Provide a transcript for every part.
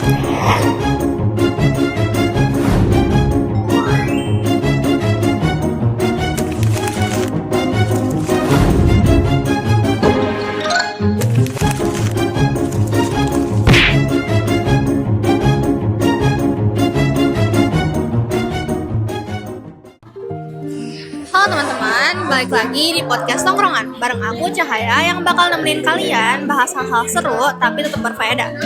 Halo teman-teman, balik lagi di podcast Tongkrongan bareng aku Cahaya yang bakal nemenin kalian bahas hal-hal seru tapi tetap berfaedah.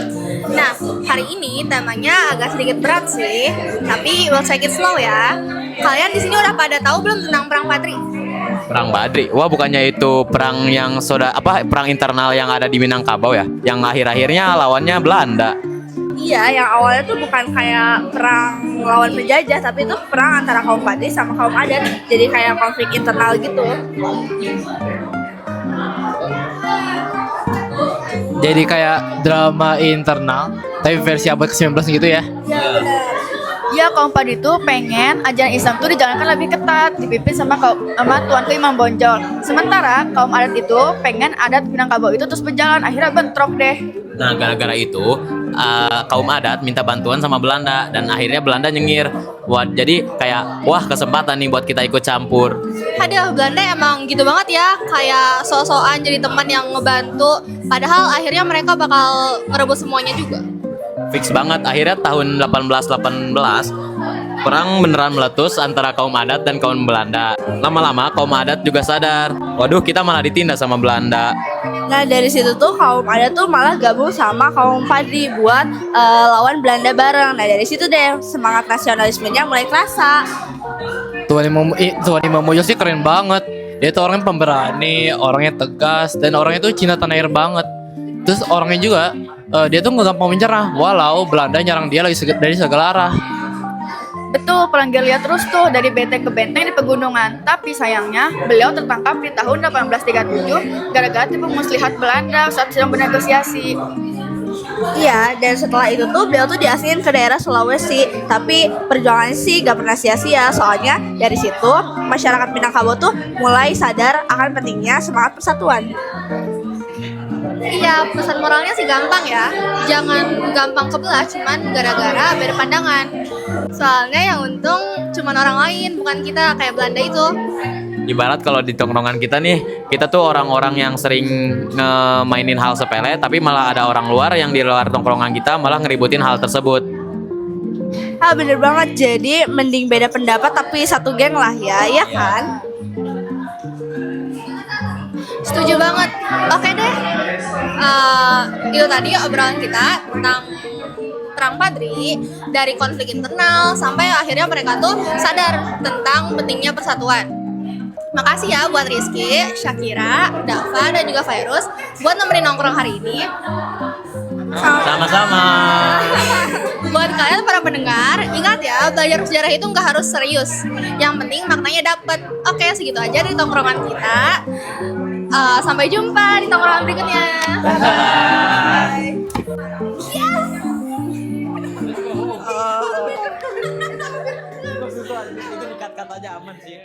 Nah, hari ini temanya agak sedikit berat sih, tapi we'll take it slow ya. Kalian di sini udah pada tahu belum tentang Perang Padri? Perang Badri. Wah, bukannya itu perang yang perang internal yang ada di Minangkabau ya? Yang akhir-akhirnya lawannya Belanda. Iya, yang awalnya tuh bukan kayak perang lawan penjajah, tapi itu perang antara kaum Padri sama kaum adat. Jadi kayak konflik internal gitu. Jadi kayak drama internal, tapi versi abad ke-19 gitu ya. Iya, benar. Ya, kaum Padri itu pengen ajaran Islam itu dijalankan lebih ketat, dipimpin sama Tuanku Imam Bonjol. Sementara kaum adat itu pengen adat Minangkabau itu terus berjalan, akhirnya bentrok deh. Nah, gara-gara itu kaum adat minta bantuan sama Belanda dan akhirnya Belanda nyengir. Wah, jadi kayak kesempatan nih buat kita ikut campur. Aduh, Belanda emang gitu banget ya, kayak so-soan jadi teman yang ngebantu. Padahal akhirnya mereka bakal ngerebut semuanya juga. Fix banget, akhirnya tahun 1818 perang beneran meletus antara kaum adat dan kaum Belanda. Lama-lama kaum adat juga sadar, waduh kita malah ditindas sama Belanda. Nah, dari situ tuh kaum adat tuh malah gabung sama kaum Padri buat lawan Belanda bareng. Nah, dari situ deh semangat nasionalismenya mulai kerasa. Tuan Imam Bonjol sih keren banget. Dia tuh orangnya pemberani, orangnya tegas, dan orangnya tuh cinta tanah air banget. Terus orangnya juga dia tuh nggak gampang menyerah, walau Belanda nyerang dia lagi dari segala arah. Betul, perang gerilya terus tuh dari benteng ke benteng di pegunungan. Tapi sayangnya beliau tertangkap di tahun 1837 gara-gara tipu muslihat Belanda saat sedang bernegosiasi. Iya, dan setelah itu tuh beliau tuh diasingin ke daerah Sulawesi. Tapi perjuangannya sih gak pernah sia-sia. Soalnya dari situ masyarakat Minangkabau tuh mulai sadar akan pentingnya semangat persatuan. Iya, pesan moralnya sih gampang ya. Jangan gampang kebelah cuman gara-gara beda pandangan. Soalnya yang untung cuman orang lain, bukan kita kayak Belanda itu. Ibarat kalau di tongkrongan kita nih, kita tuh orang-orang yang sering ngemainin hal sepele, tapi malah ada orang luar yang di luar tongkrongan kita malah ngeributin hal tersebut. Ah, bener banget. Jadi mending beda pendapat tapi satu geng lah ya, ya kan? Setuju banget. Oke deh. Itu tadi obrolan kita tentang Perang Padri, dari konflik internal sampai akhirnya mereka tuh sadar tentang pentingnya persatuan. Makasih ya buat Rizky, Syakira, Dava, dan juga Virus buat nemenin nongkrong hari ini. Sama-sama. Buat kalian para pendengar, ingat ya, belajar sejarah itu nggak harus serius. Yang penting maknanya dapet. Oke, segitu aja dari tongkrongan kita. Sampai jumpa di tongkrongan berikutnya. Bye. Itu dikat-kat aja aman sih.